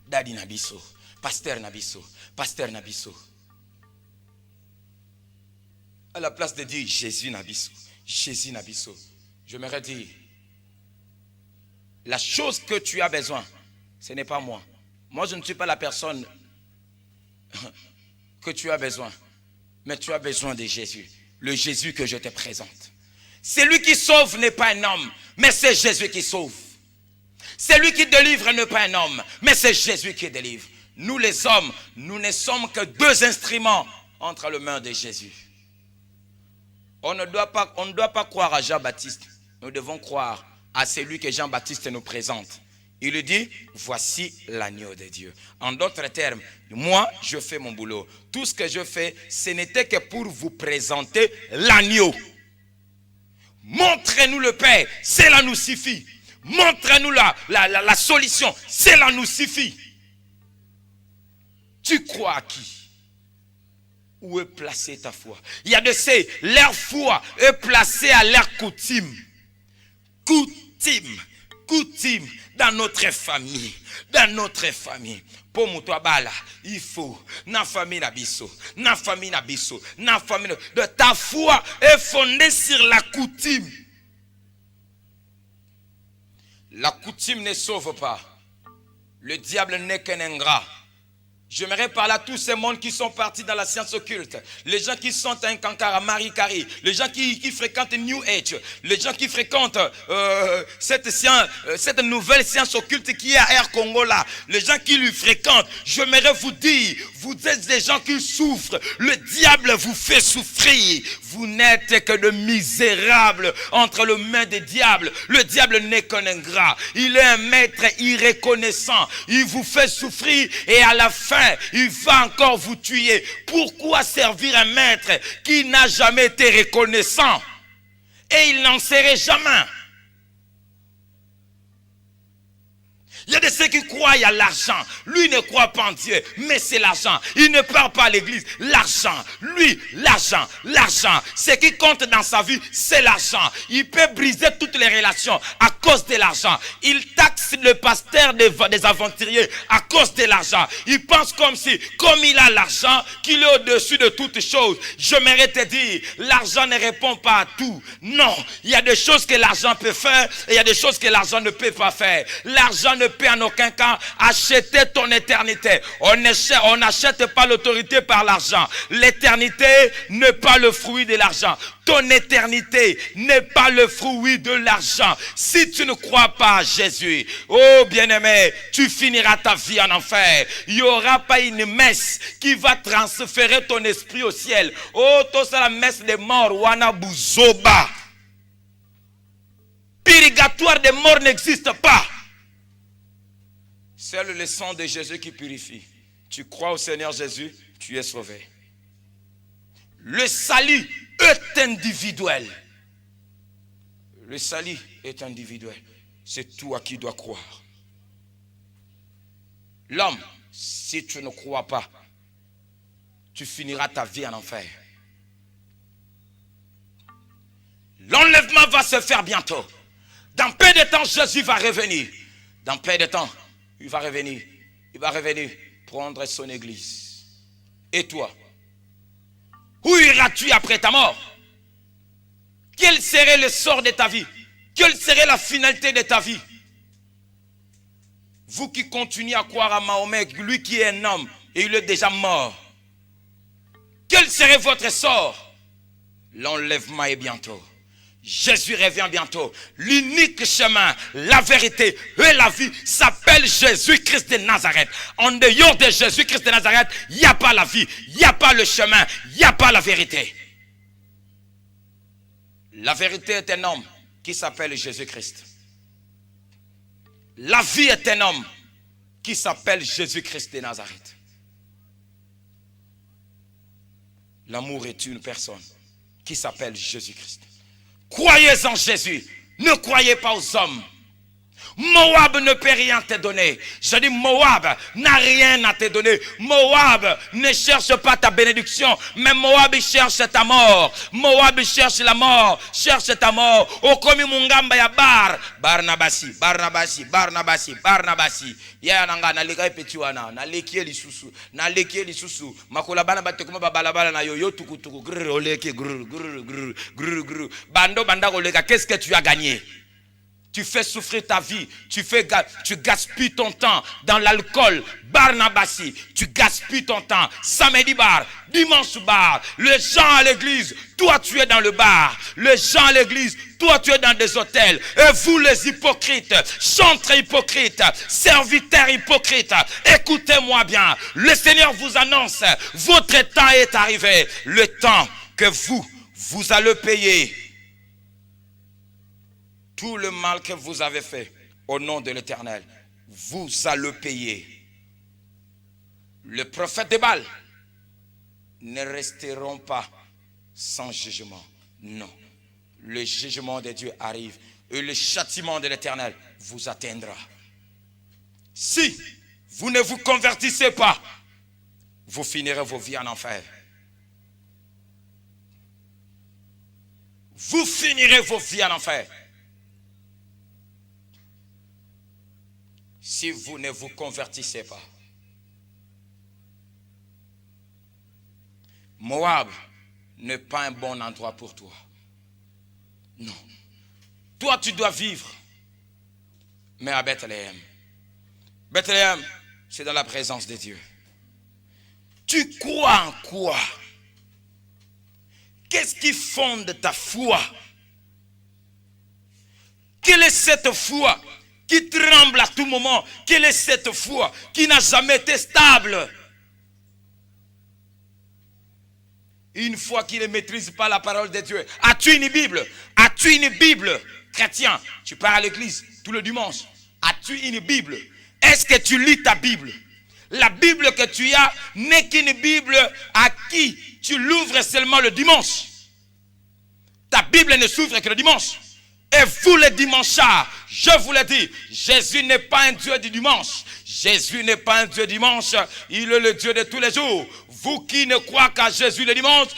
Daddy Nabiso, Pasteur Nabiso. À la place de dire Jésus Nabiso. J'aimerais dire, la chose que tu as besoin, ce n'est pas moi. Moi, je ne suis pas la personne que tu as besoin. Mais tu as besoin de Jésus, le Jésus que je te présente. Celui qui sauve n'est pas un homme, mais c'est Jésus qui sauve. Celui qui délivre n'est pas un homme, mais c'est Jésus qui délivre. Nous les hommes, nous ne sommes que deux instruments entre les mains de Jésus. On ne doit pas croire à Jean-Baptiste. Nous devons croire à celui que Jean-Baptiste nous présente. Il lui dit, voici l'agneau de Dieu. En d'autres termes, moi, je fais mon boulot. Tout ce que je fais, ce n'était que pour vous présenter l'agneau. Montrez-nous le Père, cela nous suffit. Montrez-nous la solution, cela nous suffit. Tu crois à qui? Où est placée ta foi? Il y a de ces, leur foi est placée à leur coutume. Coutume. Dans notre famille. Pour Moutouabala, il faut. Na famille Nabiso. De ta foi est fondée sur la coutume. La coutume ne sauve pas. Le diable n'est qu'un ingrat. J'aimerais parler à tous ces mondes qui sont partis dans la science occulte. Les gens qui sont un cancard à Marie Carré. Les gens qui fréquentent New Age. Les gens qui fréquentent cette nouvelle science occulte qui est à Air Congo là. Les gens qui lui fréquentent. J'aimerais vous dire, vous êtes des gens qui souffrent. Le diable vous fait souffrir. Vous n'êtes que de misérables entre les mains des diables. Le diable n'est qu'un ingrat. Il est un maître irreconnaissant. Il vous fait souffrir et à la fin, il va encore vous tuer. Pourquoi servir un maître qui n'a jamais été reconnaissant? Et il n'en serait jamais. Il y a de ceux qui croient à l'argent. Lui ne croit pas en Dieu, mais c'est l'argent. Il ne parle pas à l'église. L'argent. Lui, l'argent. Ce qui compte dans sa vie, c'est l'argent. Il peut briser toutes les relations à cause de l'argent. Il taxe le pasteur des aventuriers à cause de l'argent. Il pense comme il a l'argent, qu'il est au-dessus de toutes choses. J'aimerais te dire, l'argent ne répond pas à tout. Non, il y a des choses que l'argent peut faire et il y a des choses que l'argent ne peut pas faire. L'argent ne peut en aucun cas acheter ton éternité. On n'achète pas l'autorité par l'argent. L'éternité n'est pas le fruit de l'argent. Ton éternité n'est pas le fruit de l'argent. Si tu ne crois pas à Jésus, oh bien-aimé, tu finiras ta vie en enfer. Il n'y aura pas une messe qui va transférer ton esprit au ciel. Oh, tout ça la messe des morts, wana buzoba. purgatoire des morts n'existe pas. Seul le sang de Jésus qui purifie. Tu crois au Seigneur Jésus, tu es sauvé. Le salut est individuel. Le salut est individuel. C'est toi qui dois croire. L'homme, si tu ne crois pas, tu finiras ta vie en enfer. L'enlèvement va se faire bientôt. Dans peu de temps, Jésus va revenir. Dans peu de temps, il va revenir. Il va revenir prendre son église. Et toi, où iras-tu après ta mort? Quel serait le sort de ta vie? Quelle serait la finalité de ta vie? Vous qui continuez à croire à Mahomet, lui qui est un homme, et il est déjà mort. Quel serait votre sort? L'enlèvement est bientôt. Jésus revient bientôt. L'unique chemin, la vérité et la vie s'appelle Jésus-Christ de Nazareth. En dehors de Jésus-Christ de Nazareth, il n'y a pas la vie, il n'y a pas le chemin, il n'y a pas la vérité. La vérité est un homme qui s'appelle Jésus-Christ. La vie est un homme qui s'appelle Jésus-Christ de Nazareth. L'amour est une personne qui s'appelle Jésus-Christ. Croyez en Jésus, ne croyez pas aux hommes. Moab ne peut rien te donner. Je dis Moab n'a rien à te donner. Moab ne cherche pas ta bénédiction, mais Moab cherche ta mort. Moab cherche la mort, cherche ta mort. Okomi mungamba ya Barnabasi. Ya nanga na leka epetiwana, na lekie lisusu. Makola bana batekuma babalabala na yoyo tukutuku grrr oleke grrr. Bando banda koleka, qu'est-ce que tu as gagné? Tu fais souffrir ta vie, tu gaspilles ton temps dans l'alcool, Barnabasi, tu gaspilles ton temps, samedi bar, dimanche bar, les gens à l'église, toi tu es dans le bar, les gens à l'église, toi tu es dans des hôtels, et vous les hypocrites, chantres hypocrites, serviteurs hypocrites, écoutez-moi bien, le Seigneur vous annonce, votre temps est arrivé, le temps que vous allez payer tout le mal que vous avez fait au nom de l'Éternel, vous allez payer. Les prophètes de Baal ne resteront pas sans jugement. Non. Le jugement de Dieu arrive et le châtiment de l'Éternel vous atteindra. Si vous ne vous convertissez pas, vous finirez vos vies en enfer. Vous finirez vos vies en enfer. Si vous ne vous convertissez pas. Moab n'est pas un bon endroit pour toi. Non. Toi, tu dois vivre. Mais à Bethléem. Bethléem, c'est dans la présence de Dieu. Tu crois en quoi? Qu'est-ce qui fonde ta foi? Quelle est cette foi qui tremble à tout moment? Quelle est cette foi qui n'a jamais été stable? Une foi qui ne maîtrise pas la parole de Dieu. As-tu une Bible? As-tu une Bible? Chrétien, tu pars à l'église tout le dimanche. As-tu une Bible? Est-ce que tu lis ta Bible? La Bible que tu as n'est qu'une Bible à qui tu l'ouvres seulement le dimanche. Ta Bible ne s'ouvre que le dimanche. Et vous les dimanchards, je vous le dis, Jésus n'est pas un Dieu du dimanche. Jésus n'est pas un Dieu du dimanche, il est le Dieu de tous les jours. Vous qui ne croyez qu'à Jésus le dimanche,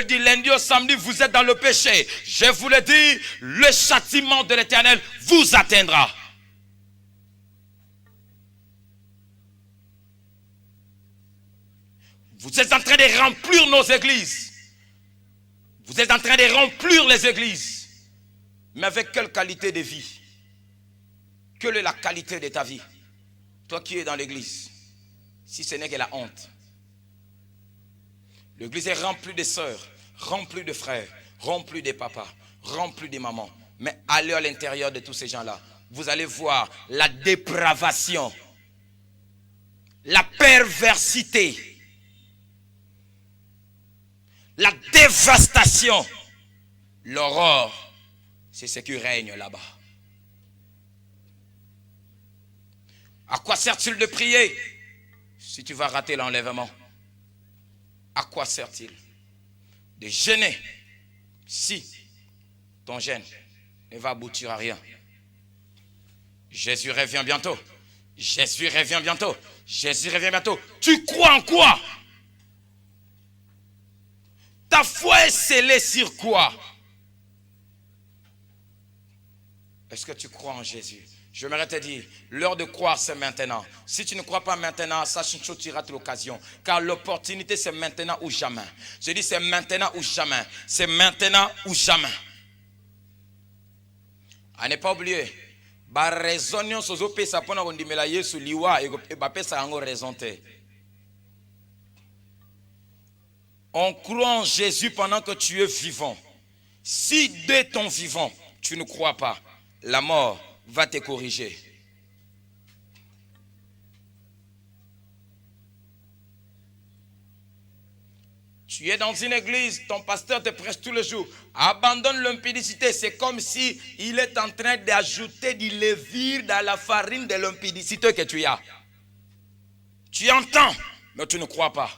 du lundi au samedi, vous êtes dans le péché. Je vous le dis, le châtiment de l'Éternel vous atteindra. Vous êtes en train de remplir nos églises. Vous êtes en train de remplir les églises. Mais avec quelle qualité de vie? Quelle est la qualité de ta vie? Toi qui es dans l'église, si ce n'est que la honte. L'église est remplie de sœurs, remplie de frères, remplie de papas, remplie de mamans. Mais allez à l'intérieur de tous ces gens-là, vous allez voir la dépravation, la perversité, la dévastation, l'horreur. C'est ce qui règne là-bas. À quoi sert-il de prier si tu vas rater l'enlèvement? À quoi sert-il de jeûner si ton jeûne ne va aboutir à rien? Jésus revient bientôt. Jésus revient bientôt. Jésus revient bientôt. Tu crois en quoi? Ta foi est scellée sur quoi? Est-ce que tu crois en Jésus? J'aimerais te dire, l'heure de croire, c'est maintenant. Si tu ne crois pas maintenant, sache une chose, tu rates l'occasion. Car l'opportunité, c'est maintenant ou jamais. Je dis, c'est maintenant ou jamais. C'est maintenant ou jamais. À ne pas oublier, on croit en Jésus pendant que tu es vivant. Si dès ton vivant, tu ne crois pas, la mort va te corriger. Tu es dans une église, ton pasteur te prêche tous les jours. Abandonne l'impudicité. C'est comme si il est en train d'ajouter du levure dans la farine de l'impudicité que tu as. Tu entends, mais tu ne crois pas.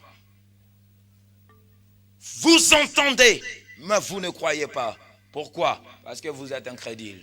Vous entendez, mais vous ne croyez pas. Pourquoi? Parce que vous êtes incrédule.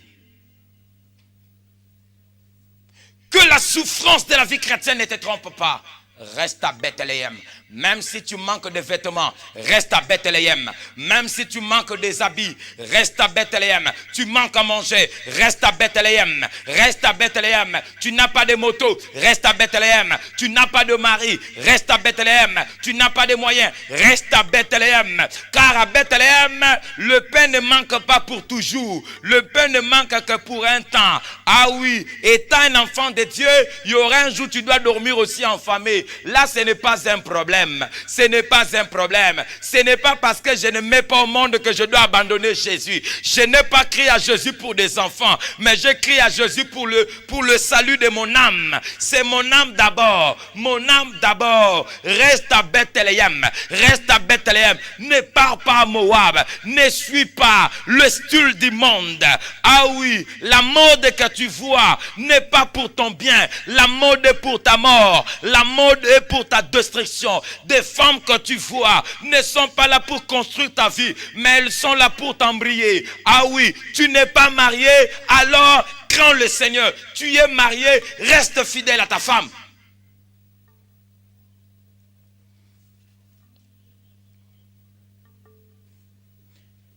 Que la souffrance de la vie chrétienne ne te trompe pas. Reste à Bethléem. Même si tu manques de vêtements, reste à Bethléem. Même si tu manques des habits, reste à Bethléem. Tu manques à manger, reste à Bethléem. Reste à Bethléem. Tu n'as pas de moto, reste à Bethléem. Tu n'as pas de mari, reste à Bethléem. Tu n'as pas de moyens, reste à Bethléem. Car à Bethléem, le pain ne manque pas pour toujours. Le pain ne manque que pour un temps. Ah oui, étant un enfant de Dieu, il y aura un jour tu dois dormir aussi en famille. Là, ce n'est pas un problème. Ce n'est pas un problème. Ce n'est pas parce que je ne mets pas au monde que je dois abandonner Jésus. Je n'ai pas crié à Jésus pour des enfants, mais je crie à Jésus pour le salut de mon âme. C'est mon âme d'abord. Mon âme d'abord. Reste à Bethléem. Reste à Bethléem. Ne pars pas à Moab. Ne suis pas le style du monde. Ah oui, la mode que tu vois n'est pas pour ton bien. La mode est pour ta mort. La mode est pour ta destruction. Des femmes que tu vois ne sont pas là pour construire ta vie, mais elles sont là pour t'embrayer. Ah oui, tu n'es pas marié, alors crains le Seigneur. Tu es marié, reste fidèle à ta femme.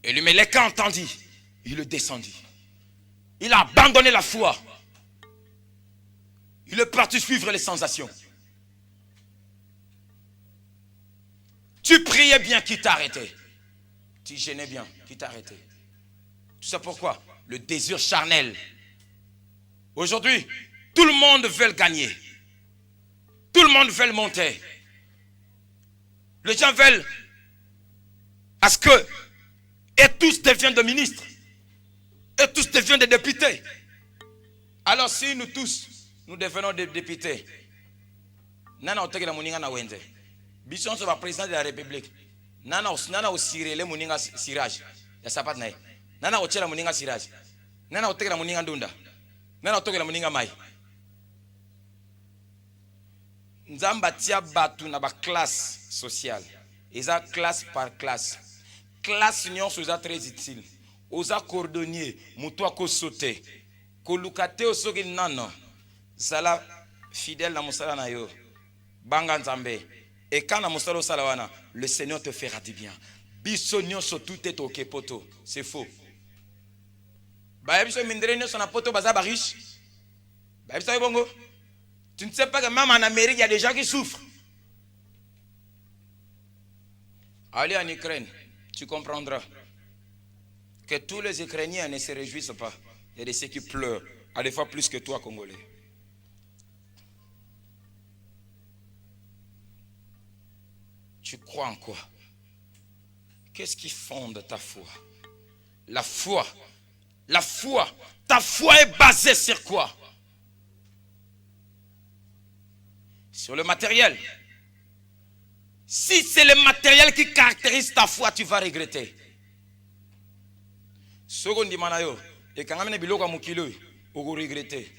Elimelech a entendu, il est descendu. Il a abandonné la foi. Il est parti suivre les sensations. Tu priais bien, qui t'a arrêté? Tu gênais bien, qui t'a arrêté? Tu sais pourquoi? Le désir charnel. Aujourd'hui, tout le monde veut gagner. Tout le monde veut monter. Les gens veulent à ce que, et tous deviennent des ministres. Et tous deviennent des députés. Alors si nous tous, nous devenons des députés, nana oteke la moninga na wenze. Bison so va président de la République. Nana o sirele moninga sirage. Ya sapat nae. Nana o chela moninga sirage. Nana oteke la moninga ndunda. Nana oteke la moninga mai. Nzamba tia batu na ba classe sociale. Eza classe par classe. Classe union soza très utile. Oza cordonnier, muto ko sauter. Ko lukate osoki nano. Sala fidèle na musala na yo. Banga nzambe. Et quand le Seigneur te fera du bien. Bisogno so tout est ok poto. C'est faux. Tu ne sais pas que même en Amérique, il y a des gens qui souffrent. Allez en Ukraine, tu comprendras que tous les Ukrainiens ne se réjouissent pas. Il y a des ceux qui pleurent, à des fois plus que toi, Congolais. Tu crois en quoi? Qu'est-ce qui fonde ta foi? La foi. La foi. Ta foi est basée sur quoi? Sur le matériel. Si c'est le matériel qui caractérise ta foi, tu vas regretter. Secondi manayo, et quand même biloko mukilo, on va regretter.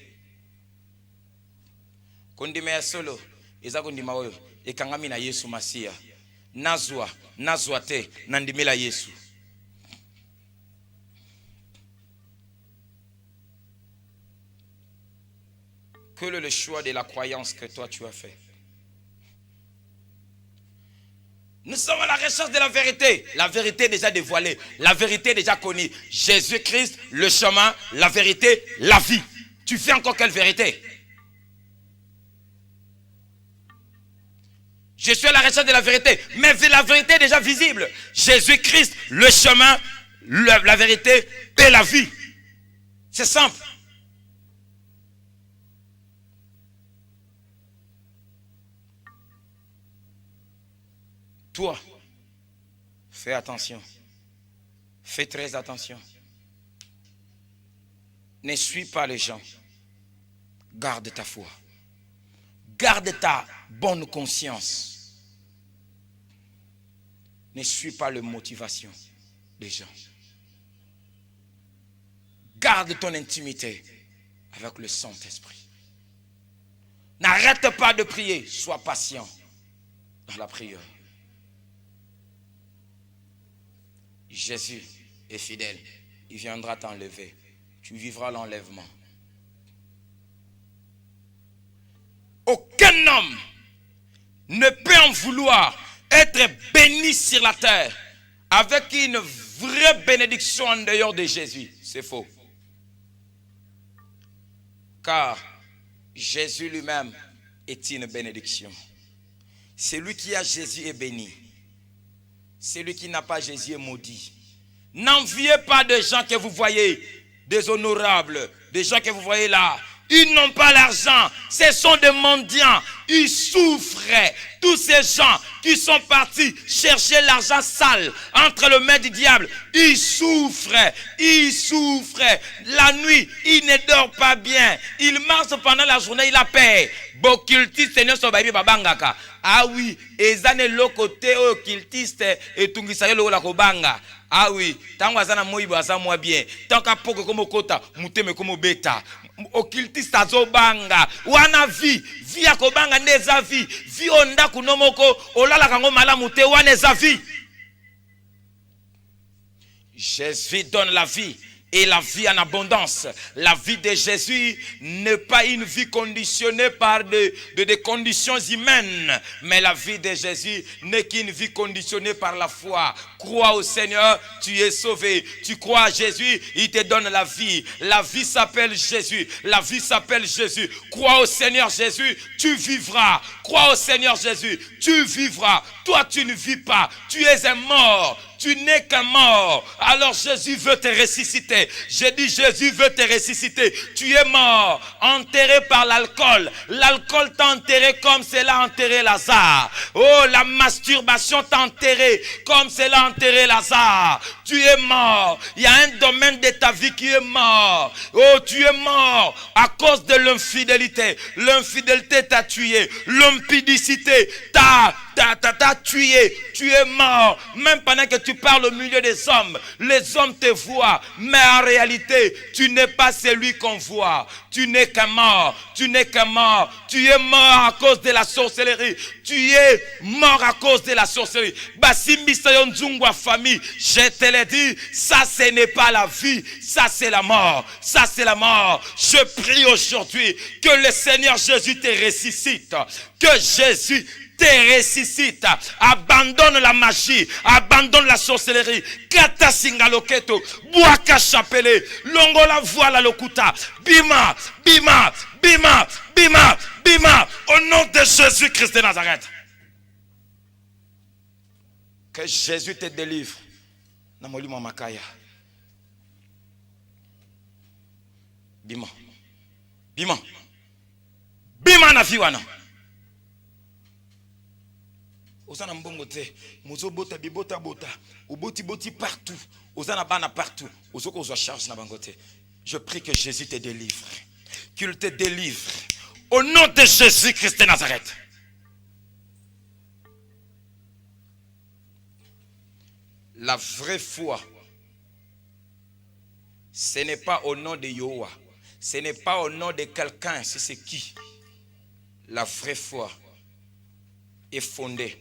kondima ya solo eza kondima oyo ekangami na Yesu Masia. Nazwa te nandimela Yesu. Quel est le choix de la croyance que toi tu as fait? Nous sommes à la recherche de la vérité. La vérité est déjà dévoilée. La vérité est déjà connue. Jésus-Christ, le chemin, la vérité, la vie. Tu fais encore quelle vérité? Je suis à la recherche de la vérité. Mais la vérité est déjà visible. Jésus-Christ, le chemin, la vérité et la vie. C'est simple. Toi, fais attention. Fais très attention. Ne suis pas les gens. Garde ta foi. Garde ta bonne conscience. Ne suis pas la motivation des gens. Garde ton intimité avec le Saint-Esprit. N'arrête pas de prier. Sois patient dans la prière. Jésus est fidèle. Il viendra t'enlever. Tu vivras l'enlèvement. Aucun homme ne peut en vouloir être béni sur la terre avec une vraie bénédiction en dehors de Jésus. C'est faux. Car Jésus lui-même est une bénédiction. Celui qui a Jésus est béni. Celui qui n'a pas Jésus est maudit. N'enviez pas de gens que vous voyez déshonorables, des gens que vous voyez là. Ils n'ont pas l'argent. Ce sont des mendiants. Ils souffrent. Tous ces gens qui sont partis chercher l'argent sale entre les mains du diable, ils souffrent. Ils souffrent. La nuit, ils ne dorment pas bien. Ils marchent pendant la journée, ils la paient. Bokiltiste, Seigneur, sobaïbi babangaka. Ah oui, ezane lokote occultiste et tungisaye lo la kobanga. Ah oui, tango azana moyibo azamwa bien. Tanka poko komo kota, muteme komo beta. Occultiste azobanga. Wana vie ya kobanga neza vie. Vie onda kunomoko olala kango malamu te wana eza vie. Jésus donne la vie. Et la vie en abondance. La vie de Jésus n'est pas une vie conditionnée par des conditions humaines. Mais la vie de Jésus n'est qu'une vie conditionnée par la foi. Crois au Seigneur, tu es sauvé. Tu crois à Jésus, il te donne la vie. La vie s'appelle Jésus. La vie s'appelle Jésus. Crois au Seigneur Jésus, tu vivras. Crois au Seigneur Jésus, tu vivras. Toi, tu ne vis pas. Tu es un mort. Tu n'es qu'un mort. Alors Jésus veut te ressusciter. J'ai dit Jésus veut te ressusciter. Tu es mort, enterré par l'alcool. L'alcool t'a enterré comme cela a enterré Lazare. Oh, la masturbation t'a enterré comme cela a enterré Lazare. Tu es mort. Il y a un domaine de ta vie qui est mort. Oh, tu es mort à cause de l'infidélité. L'infidélité t'a tué. L'impudicité t'a tué. Tu es mort. Même pendant que tu parles au milieu des hommes, les hommes te voient. Mais en réalité, tu n'es pas celui qu'on voit. Tu n'es qu'un mort. Tu n'es qu'un mort. Tu es mort à cause de la sorcellerie. Tu es mort à cause de la sorcellerie. Basimbi Sayon Zungwa famille, je te l'ai dit, ça ce n'est pas la vie, ça c'est la mort. Ça c'est la mort. Je prie aujourd'hui que le Seigneur Jésus te ressuscite. Que Jésus te ressuscite. Abandonne la magie, abandonne la sorcellerie. Kata singaloketo, boaka chapele, longola voila lokuta. Bima, bima, bima, bima, bima. Au nom de Jésus-Christ de Nazareth. Que Jésus te délivre. Namolimo makaya. Bima. Bima. Bima na fiwana. Osana mbongo te, mozo bota bibota bota, oboti boti partout, osana bana partout, osoko ozo charge na bangote. Je prie que Jésus te délivre, qu'il te délivre, au nom de Jésus-Christ de Nazareth. La vraie foi, ce n'est pas au nom de Yoa, ce n'est pas au nom de quelqu'un, c'est qui. la vraie foi est fondée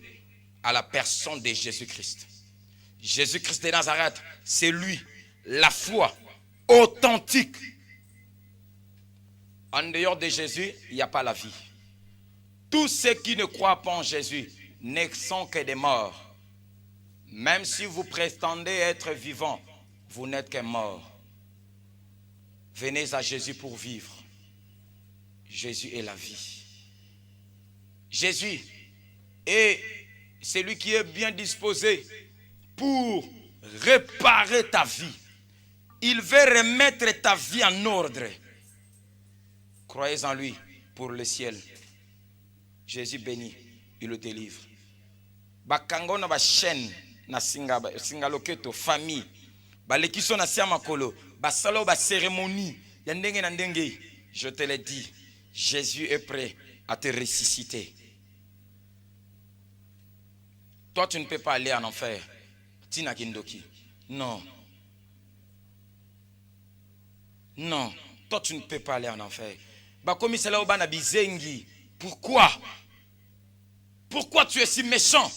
à la personne de Jésus-Christ. Jésus-Christ de Nazareth, c'est lui, la foi authentique. En dehors de Jésus, il n'y a pas la vie. Tous ceux qui ne croient pas en Jésus ne sont que des morts. Même si vous prétendez être vivant, vous n'êtes qu'un mort. Venez à Jésus pour vivre. Jésus est la vie. Jésus est celui qui est bien disposé pour réparer ta vie. Il veut remettre ta vie en ordre. Croyez en lui pour le ciel. Jésus bénit, il le délivre. Bakango na ba chaîne na singa loketo famille. Ba lekiso na sia makolo, ba salo ba cérémonie, ya ndenge na ndenge. Je te l'ai dit, Jésus est prêt à te ressusciter. Toi tu ne peux pas aller en enfer. Tina kindoki. Non. Non, toi tu ne peux pas aller en enfer. Bakomi sala obana bizengi. Pourquoi? Pourquoi tu es si méchant?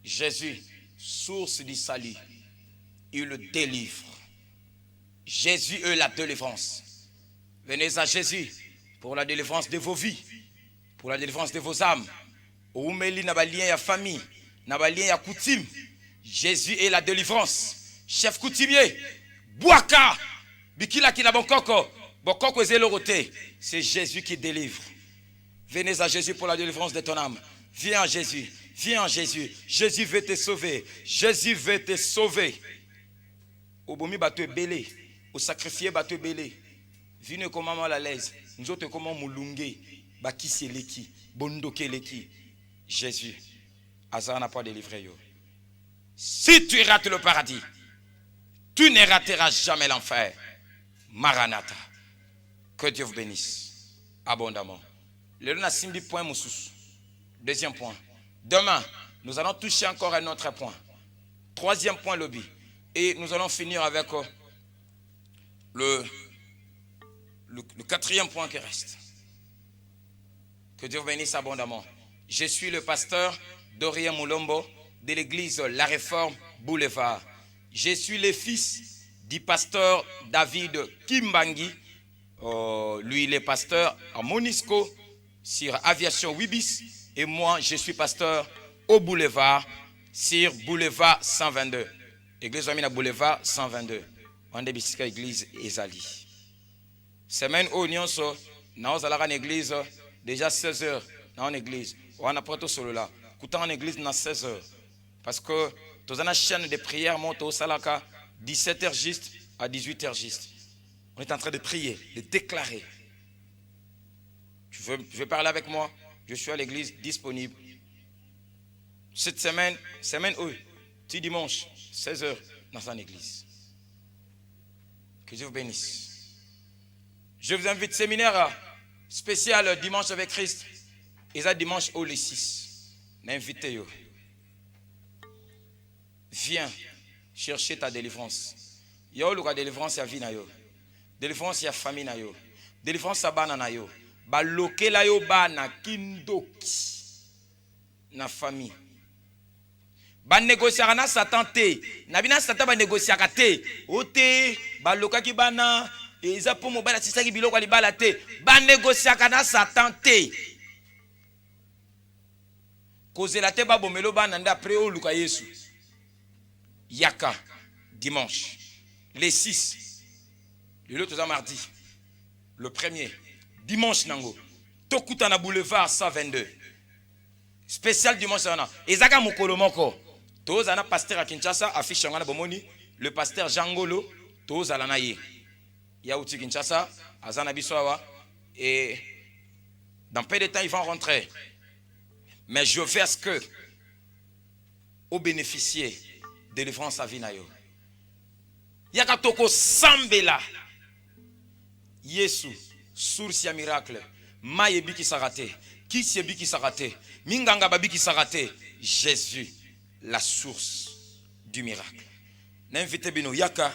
Jésus, source du salut, il le délivre. Jésus est la délivrance. Venez à Jésus pour la délivrance de vos vies, pour la délivrance de vos âmes. Oumeli na ba lien ya famille, na ba lien ya coutume. Jésus est la délivrance. Chef coutumier, Boaka, Bikila ki na bonkoko, bokoko ezéloroté. C'est Jésus qui délivre. Venez à Jésus pour la délivrance de ton âme. Viens en Jésus. Viens en Jésus. Jésus veut te sauver. Jésus veut te sauver. Obomi bato belé. Au sacrifié bato belé. Vine comment mal à l'aise. Nous autres comment moulunge. Baki seleki. Bondoke leki. Jésus. Azar n'a pas délivré yo. Si tu rates le paradis, tu ne rateras jamais l'enfer. Maranatha. Que Dieu vous bénisse abondamment. Le Simbi point Moussous. Deuxième point. Demain, nous allons toucher encore un autre point. Troisième point, lobby. Et nous allons finir avec le quatrième point qui reste. Que Dieu vous bénisse abondamment. Je suis le pasteur Dorien Moulombo de l'église La Réforme Boulevard. Je suis le fils du pasteur David Kimbangi. Lui, il est pasteur à Monisco sur Aviation Wibis. Et moi, je suis pasteur au boulevard sur boulevard 122. Église Amina boulevard 122. On est bisika église Ezali. Semaine où nous sommes, nous allons à l'église déjà 16h dans l'église. On a porté sur là. Coutant en église dans 16h. Parce que nous avons une chaîne de prière monte au Salaka 17h juste à 18h juste. On est en train de prier, de déclarer. Tu veux parler avec moi? Je suis à l'église disponible. Cette semaine où? Petit dimanche, 16h, dans une église. Que Dieu vous bénisse. Je vous invite au séminaire spécial dimanche avec Christ. Et ça dimanche au les 6. N'invitez-vous. Viens chercher ta délivrance. Yo le délivrance ya vie na yo. Délivrance ya famille na yo. Délivrance ya bana na yo. Ba lokela yo bana kindoki na famille. Ba négocier na Satan te. Na bina Satan ba négocier te. Ote ba lokaki bana eza pour mo bana tisaki biloko ali bala te. Ba négocier na Satan te. Kozela te ba bomelo bana nda après o luka Yesu. Yaka dimanche. Les 6. Le autre mardi. Le premier. Dimanche nango. Tokuta na boulevard 122. Spécial dimanche na. Ezaka mokolo moko. Toza na pasteur à Kinshasa affiche ngana bomoni le pasteur Jangolo toza la naye. Ya uti Kinshasa azana biswawa et dans peu de temps ils vont rentrer. Mais je veux à ce que au bénéficier de délivrance à vie na yo. Yaka toko sambela. Yesu source ya miracle. Mayebi qui s'est raté. Qui sebi qui s'est raté. Minganga babi qui s'est raté. Jésus, la source du miracle. N'invitez bino yaka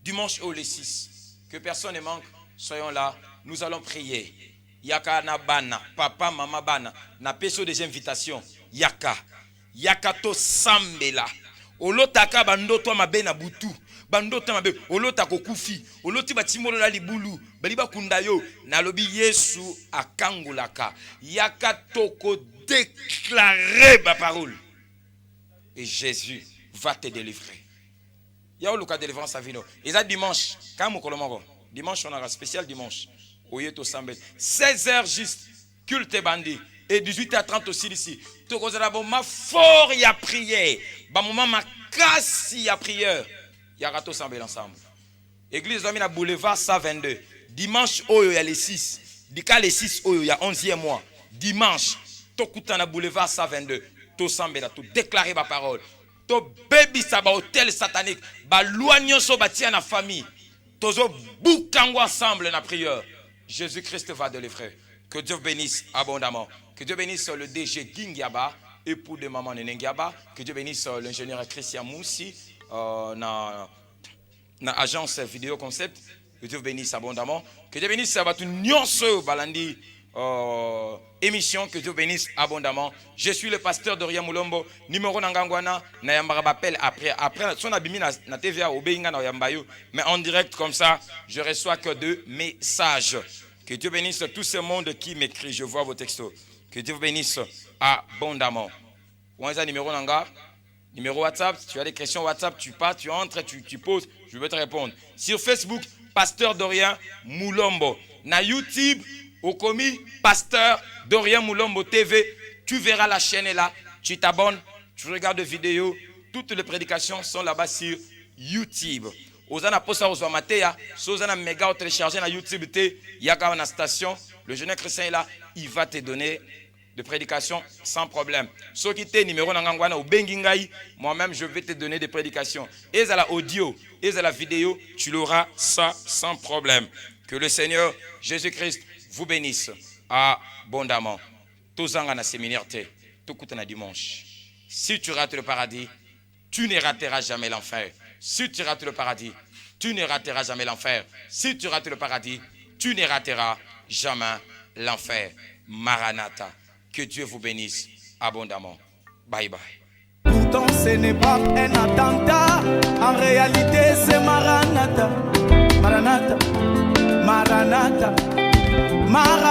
dimanche au les 6. Que personne ne manque. Soyons là, nous allons prier. Yaka na bana, papa, maman bana, na peso des invitations. Yaka to sambela. Olotaka bandoto mabe na butu. Bandoto mabe, olota kokufi, oloti batimolo la libulu, baliba kundayo, na lobi Yesu akangulaka. Yaka toko déclarer ma parole. Et Jésus va te délivrer. Il y a le délivrance à vino. Et ça dimanche, quand dimanche on a un spécial dimanche. 16h juste, culte bandi. Et 18h30 aussi ici. Tout le monde fort, il y a prière. Bah moment ma casse, il y a prière. Il y a rato semble ensemble. Église de la boulevard 122. Dimanche, il y a les 6. Dika les 6, il y a 11e mois. Dimanche, tout le boulevard 122. Tout semble tout déclarer ma parole. To baby ça ba hôtel satanique ba loignon so batia na famille tozo boukango ensemble na prière. Jésus-Christ va délivrer. Que Dieu bénisse abondamment. Que Dieu bénisse le DG Gingiaba, époux de maman Nengiaba. Que Dieu bénisse l'ingénieur Christian Moussi na agence vidéo concept. Que Dieu bénisse abondamment. Que Dieu bénisse abatu nyonso balandi émission. Que Dieu bénisse abondamment. Je suis le pasteur Dorian Mulombo. Numéro Nangangwana. Na yambara appel après son abimi na TVA obeinga na yambayo. Mais en direct comme ça, je reçois que 2 messages. Que Dieu bénisse tout ce monde qui m'écrit. Je vois vos textos. Que Dieu bénisse abondamment. Ouanza numéro Nanga. Numéro WhatsApp. Tu as des questions WhatsApp. Tu pars, tu entres, tu poses. Je vais te répondre. Sur Facebook, pasteur Dorian Mulombo. Na YouTube, au commis pasteur Dorian Mulombo TV, tu verras la chaîne est là, tu t'abonnes, tu regardes des vidéos, toutes les prédications sont là-bas sur YouTube. Ozana posa ozamateya, sozana méga au télécharger na YouTube te, yaka na station, le jeune chrétien est là, il va te donner des prédications sans problème. Ceux qui t'es numéro nangangwana ou bengingai, moi-même je vais te donner des prédications. Et à la audio, et à la vidéo, tu l'auras ça sans problème. Que le Seigneur Jésus-Christ vous bénisse abondamment. Tozanga na séminaire te, tout na dimanche. Si tu rates le paradis, tu ne rateras jamais l'enfer. Si tu rates le paradis, tu ne rateras jamais l'enfer. Si tu rates le paradis, tu ne rateras jamais l'enfer. Maranatha. Que Dieu vous bénisse abondamment. Bye bye. Pourtant ce n'est pas un attentat. En réalité c'est Maranatha. Maranatha. Maranatha. Maranatha.